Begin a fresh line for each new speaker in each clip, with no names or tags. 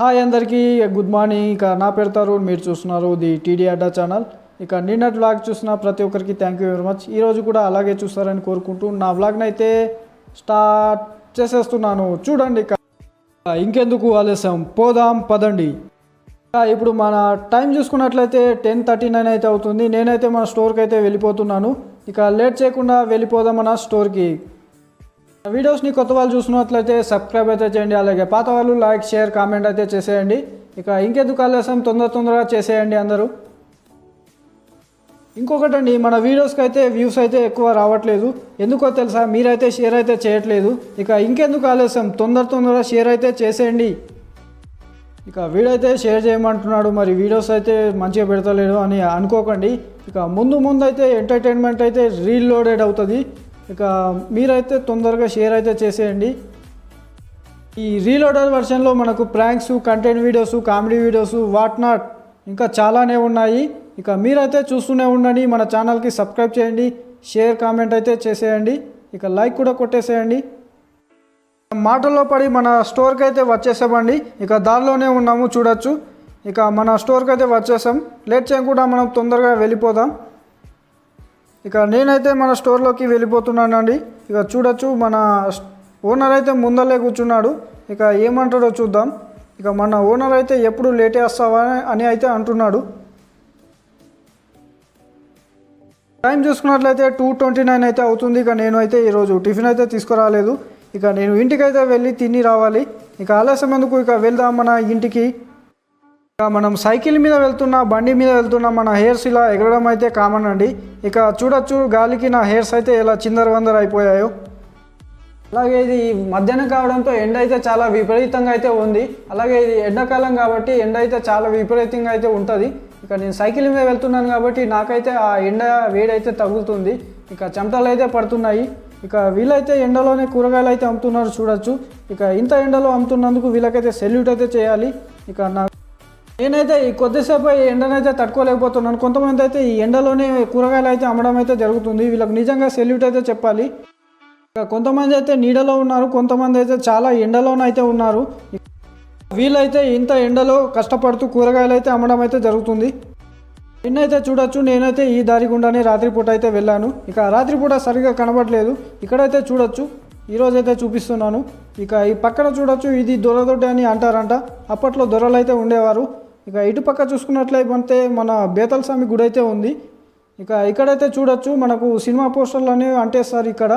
Hi అందరికీ good morning. ఇక నా పేరు తరుణ్, మీరు చూస్తున్నారు ది టీడీ అడ్డా ఛానల్. ఇక నిన్నటి వ్లాగ్ చూసిన ప్రతి ఒక్కరికి థ్యాంక్ యూ వెరీ మచ్. ఈరోజు కూడా అలాగే చూస్తారని కోరుకుంటూ నా వ్లాగ్ని అయితే స్టార్ట్ చేసేస్తున్నాను. చూడండి, ఇక ఇంకెందుకు ఆలస్యం, పోదాం పదండి. ఇప్పుడు మన టైం చూసుకున్నట్లయితే 10:39 అయితే అవుతుంది. నేనైతే మన స్టోర్కి అయితే వెళ్ళిపోతున్నాను. ఇక లేట్ చేయకుండా వెళ్ళిపోదాం మన స్టోర్కి. వీడియోస్ని కొత్త వాళ్ళు చూసినట్లయితే సబ్స్క్రైబ్ అయితే చేయండి, అలాగే పాత వాళ్ళు లైక్ షేర్ కామెంట్ అయితే చేసేయండి. ఇక ఇంకెందుకు ఆలస్యం, తొందరగా చేసేయండి అందరూ. ఇంకొకటండి, మన వీడియోస్కి అయితే వ్యూస్ అయితే ఎక్కువ రావట్లేదు, ఎందుకో తెలుసా? మీరైతే షేర్ అయితే చేయట్లేదు. ఇక ఇంకెందుకు ఆలస్యం, తొందరగా షేర్ అయితే చేసేయండి. ఇక వీడియో అయితే షేర్ చేయమంటున్నాడు, మరి వీడియోస్ అయితే మంచిగా పెడతలేడు అని అనుకోకండి. ఇక ముందు అయితే ఎంటర్టైన్మెంట్ అయితే రీలోడెడ్ అవుతుంది. ఇక మీరైతే తొందరగా షేర్ అయితే చేసేయండి. ఈ రీలోడెడ్ వర్షన్లో మనకు pranks, content videos, comedy videos, what not ఇంకా చాలానే ఉన్నాయి. ఇక మీరైతే చూస్తూనే ఉండండి. మన ఛానల్కి సబ్స్క్రైబ్ చేయండి, షేర్ కామెంట్ అయితే చేసేయండి, ఇక లైక్ కూడా కొట్టేసేయండి. మాటల్లో పడి మన స్టోర్కి అయితే వచ్చేసామండి. ఇక దారిలోనే ఉన్నాము, చూడొచ్చు. ఇక మన స్టోర్కి అయితే వచ్చేసాం. లేట్ చేయకుండా మనం తొందరగా వెళ్ళిపోదాం. ఇక నేనైతే మన స్టోర్లోకి వెళ్ళిపోతున్నానండి. ఇక చూడొచ్చు, మన ఓనర్ అయితే ముందలే కూర్చున్నాడు. ఇక ఏమంటాడో చూద్దాం. ఇక మన ఓనర్ అయితే ఎప్పుడు లేటే వస్తావా అని అయితే అంటున్నాడు. టైం చూసుకున్నట్లయితే 2:29 అయితే అవుతుంది. ఇక నేను అయితే ఈరోజు టిఫిన్ అయితే తీసుకురాలేదు. ఇక నేను ఇంటికైతే వెళ్ళి తిని రావాలి. ఇక ఆలస్యం ఎందుకు, ఇక వెళ్దాం మన ఇంటికి. మనం సైకిల్ మీద వెళ్తున్నా, బండి మీద వెళ్తున్నా, మన హెయిర్స్ ఇలా ఎగరడం అయితే కామన్ అండి. ఇక చూడొచ్చు, గాలికి నా హెయిర్స్ అయితే ఎలా చిందరవందర అయిపోయాయో. అలాగే ఇది మధ్యాహ్నం కావడంతో ఎండ అయితే చాలా విపరీతంగా అయితే ఉంది. అలాగే ఇది ఎండాకాలం కాబట్టి ఎండ అయితే చాలా విపరీతంగా అయితే ఉంటుంది. ఇక నేను సైకిల్ మీద వెళ్తున్నాను కాబట్టి నాకైతే ఆ ఎండ వేడైతే తగులుతుంది. ఇక చెమటలు అయితే పడుతున్నాయి. ఇక వీళ్ళైతే ఎండలోనే కూరగాయలు అయితే అమ్ముతున్నారు, చూడొచ్చు. ఇక ఇంత ఎండలో అమ్ముతున్నందుకు వీళ్ళకైతే సెల్యూట్ అయితే చేయాలి. ఇక నేనైతే ఈ కొద్దిసేపు ఈ ఎండనైతే తట్టుకోలేకపోతున్నాను. కొంతమంది అయితే ఈ ఎండలోనే కూరగాయలు అయితే అమ్మడం అయితే జరుగుతుంది. వీళ్ళకి నిజంగా సెల్యూట్ అయితే చెప్పాలి. ఇక కొంతమంది అయితే నీడలో ఉన్నారు, కొంతమంది అయితే చాలా ఎండలోనైతే ఉన్నారు. వీళ్ళైతే ఇంత ఎండలో కష్టపడుతూ కూరగాయలు అయితే అమ్మడం అయితే జరుగుతుంది. నిన్నైతే చూడొచ్చు, నేనైతే ఈ దారి గుండానే రాత్రిపూట అయితే వెళ్ళాను. ఇక రాత్రిపూట సరిగా కనబడలేదు. ఇక్కడైతే చూడొచ్చు, ఈరోజైతే చూపిస్తున్నాను. ఇక ఈ పక్కన చూడొచ్చు, ఇది దొరదొడ్డి అని అంటారంట. అప్పట్లో దొరలు అయితే ఉండేవారు. ఇక ఇటుపక్క చూసుకున్నట్లయితే మన బేతల్ స్వామి గుడి అయితే ఉంది. ఇక ఇక్కడైతే చూడొచ్చు, మనకు సినిమా పోస్టర్లు అనేవి అంటేస్తారు ఇక్కడ.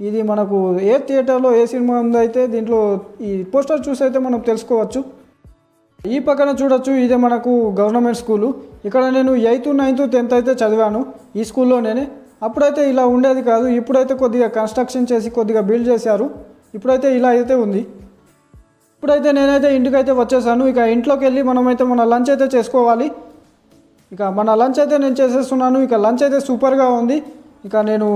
ఇది మనకు ఏ థియేటర్లో ఏ సినిమా ఉందో అయితే దీంట్లో ఈ పోస్టర్ చూసి అయితే మనం తెలుసుకోవచ్చు. ఈ పక్కన చూడొచ్చు, ఇదే మనకు గవర్నమెంట్ స్కూలు. ఇక్కడ నేను 8th, 9th, 10th అయితే చదివాను ఈ స్కూల్లోనే. అప్పుడైతే ఇలా ఉండేది కాదు. ఇప్పుడైతే కొద్దిగా కన్స్ట్రక్షన్ చేసి కొద్దిగా బిల్డ్ చేశారు. ఇప్పుడైతే ఇలా అయితే ఉంది. ఇప్పుడైతే నేనైతే ఇంటికైతే వచ్చేసాను. ఇక ఇంట్లోకి వెళ్ళి మనమైతే మన లంచ్ అయితే చేసుకోవాలి. ఇక మన లంచ్ అయితే నేను చేసేస్తున్నాను. ఇక లంచ్ అయితే సూపర్గా ఉంది. ఇక నేను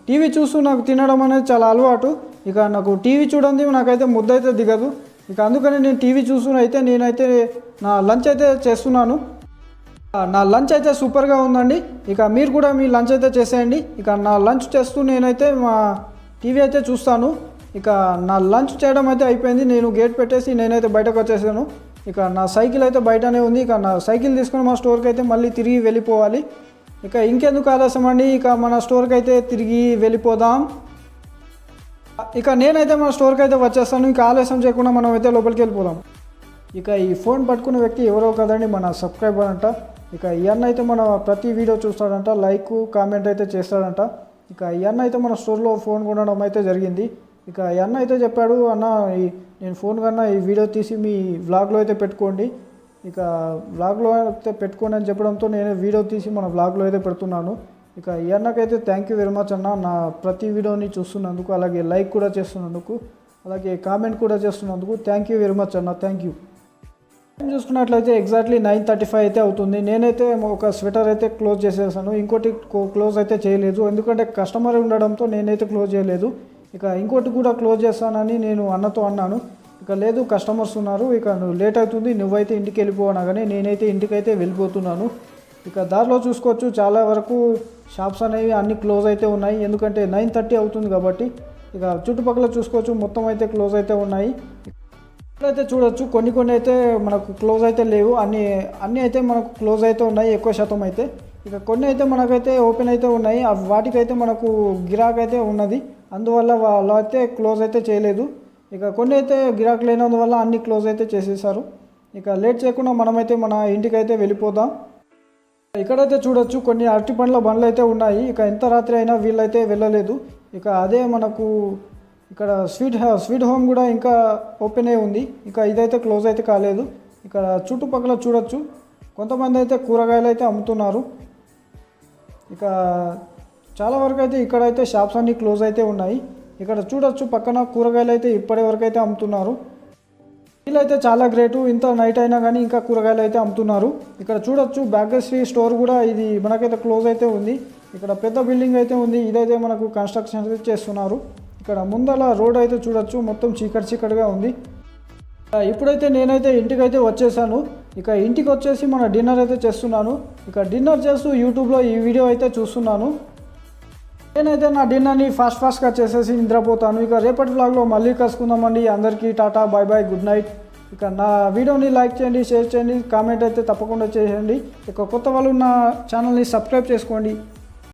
టీవీ చూస్తూ నాకు తినడం అనేది చాలా అలవాటు. ఇక నాకు టీవీ చూడండి నాకైతే ముద్ద అయితే దిగదు. ఇక అందుకని నేను టీవీ చూస్తూ అయితే నేనైతే నా లంచ్ అయితే చేస్తున్నాను. నా లంచ్ అయితే సూపర్గా ఉందండి. ఇక మీరు కూడా మీ లంచ్ అయితే చేసేయండి. ఇక నా లంచ్ చేస్తూ నేనైతే మా టీవీ అయితే చూస్తాను. ఇక నా లంచ్ చేయడం అయితే అయిపోయింది. నేను గేట్ పెట్టేసి నేనైతే బయటకు వచ్చేసాను. ఇక నా సైకిల్ అయితే బయటనే ఉంది. ఇక నా సైకిల్ తీసుకొని మా స్టోర్కి అయితే మళ్ళీ తిరిగి వెళ్ళిపోవాలి. ఇక ఇంకెందుకు ఆలస్యం అండి, ఇక మన స్టోర్కి అయితే తిరిగి వెళ్ళిపోదాం. ఇక నేనైతే మన స్టోర్కి అయితే వచ్చేస్తాను. ఇక ఆలస్యం చేయకుండా మనం అయితే లోపలికి వెళ్ళిపోదాం. ఇక ఈ ఫోన్ పట్టుకున్న వ్యక్తి ఎవరో కదండి, మన సబ్స్క్రైబర్ అంట. ఇక ఈ అన్న అయితే మన ప్రతి వీడియో చూస్తాడంట, లైక్ కామెంట్ అయితే చేస్తాడంట. ఇక ఈ అన్న అయితే మన స్టోర్లో ఫోన్ కొనడం అయితే జరిగింది. ఇక ఈ అన్న అయితే చెప్పాడు, అన్న నేను ఫోన్ కన్నా ఈ వీడియో తీసి మీ వ్లాగ్లో అయితే పెట్టుకోండి, ఇక వ్లాగ్లో అయితే పెట్టుకోండి అని చెప్పడంతో నేను వీడియో తీసి మన వ్లాగ్లో అయితే పెడుతున్నాను. ఇక ఈ అన్నకైతే థ్యాంక్ యూ వెరీ మచ్ అన్న, నా ప్రతి వీడియోని చూస్తున్నందుకు, అలాగే లైక్ కూడా చేస్తున్నందుకు, అలాగే కామెంట్ కూడా చేస్తున్నందుకు థ్యాంక్ యూ వెరీ మచ్ అన్న, థ్యాంక్ యూ. టైం చూసుకున్నట్లయితే ఎగ్జాక్ట్లీ 9:35 అయితే అవుతుంది. నేనైతే ఒక స్వెటర్ అయితే క్లోజ్ చేసేసాను, ఇంకోటి క్లోజ్ అయితే చేయలేదు, ఎందుకంటే కస్టమర్ ఉండడంతో నేనైతే క్లోజ్ చేయలేదు. ఇక ఇంకోటి కూడా క్లోజ్ చేస్తానని నేను అన్నతో అన్నాను. ఇక లేదు, కస్టమర్స్ ఉన్నారు, ఇక నువ్వు లేట్ అవుతుంది, నువ్వైతే ఇంటికి వెళ్ళిపోవనా, కానీ నేనైతే ఇంటికైతే వెళ్ళిపోతున్నాను. ఇక దారిలో చూసుకోవచ్చు, చాలా వరకు షాప్స్ అనేవి అన్నీ క్లోజ్ అయితే ఉన్నాయి, ఎందుకంటే 9:30 అవుతుంది కాబట్టి. ఇక చుట్టుపక్కల చూసుకోవచ్చు, మొత్తం అయితే క్లోజ్ అయితే ఉన్నాయి. ఇక్కడైతే చూడొచ్చు కొన్ని అయితే మనకు క్లోజ్ అయితే లేవు, అన్నీ అయితే మనకు క్లోజ్ అయితే ఉన్నాయి ఎక్కువ శాతం అయితే. ఇక కొన్ని అయితే మనకైతే ఓపెన్ అయితే ఉన్నాయి, వాటికైతే మనకు గిరాక్ అయితే ఉన్నది, అందువల్ల వాళ్ళు అయితే క్లోజ్ అయితే చేయలేదు. ఇక కొన్ని అయితే గిరాక్ లేనందువల్ల అన్ని క్లోజ్ అయితే చేసేసారు. ఇక లేట్ చేయకుండా మనమైతే మన ఇంటికి అయితే వెళ్ళిపోదాం. ఇక్కడైతే చూడొచ్చు కొన్ని అరటి పండ్ల బండ్లు అయితే ఉన్నాయి. ఇక ఎంత రాత్రి అయినా వీళ్ళైతే వెళ్ళలేదు. ఇక అదే మనకు ఇక్కడ స్వీట్ హోమ్ కూడా ఇంకా ఓపెన్ అయి ఉంది. ఇక ఇదైతే క్లోజ్ అయితే కాలేదు. ఇక్కడ చుట్టుపక్కల చూడొచ్చు కొంతమంది అయితే కూరగాయలు అయితే అమ్ముతున్నారు. ఇక చాలా వరకు అయితే ఇక్కడైతే షాప్స్ అన్నీ క్లోజ్ అయితే ఉన్నాయి. ఇక్కడ చూడొచ్చు పక్కన కూరగాయలు అయితే ఇప్పటి వరకు అయితే అమ్ముతున్నారు. వీళ్ళైతే చాలా గ్రేటు, ఇంత నైట్ అయినా కానీ ఇంకా కూరగాయలు అయితే అమ్ముతున్నారు. ఇక్కడ చూడొచ్చు భాగ్యశ్రీ స్టోర్ కూడా ఇది మనకైతే క్లోజ్ అయితే ఉంది. ఇక్కడ పెద్ద బిల్డింగ్ అయితే ఉంది, ఇదైతే మనకు కన్స్ట్రక్షన్ అయితే చేస్తున్నారు. ఇక్కడ ముందల రోడ్ అయితే చూడొచ్చు మొత్తం చీకటిగా ఉంది. ఇప్పుడైతే నేనైతే ఇంటికైతే వచ్చేసాను. ఇక ఇంటికి వచ్చేసి మన డిన్నర్ అయితే చేస్తున్నాను. ఇక డిన్నర్ చేస్తూ యూట్యూబ్లో ఈ వీడియో అయితే చూస్తున్నాను. నేనైతే నా డిన్నర్ని ఫాస్ట్గా చేసేసి నిద్రపోతాను. ఇక రేపటి వ్లాగ్లో మళ్ళీ కలుసుకుందామండి. అందరికీ టాటా, బాయ్ బాయ్, గుడ్ నైట్. ఇక నా వీడియోని లైక్ చేయండి, షేర్ చేయండి, కామెంట్ అయితే తప్పకుండా చేయండి. ఇక కొత్త వాళ్ళు నా ఛానల్ని సబ్స్క్రైబ్ చేసుకోండి.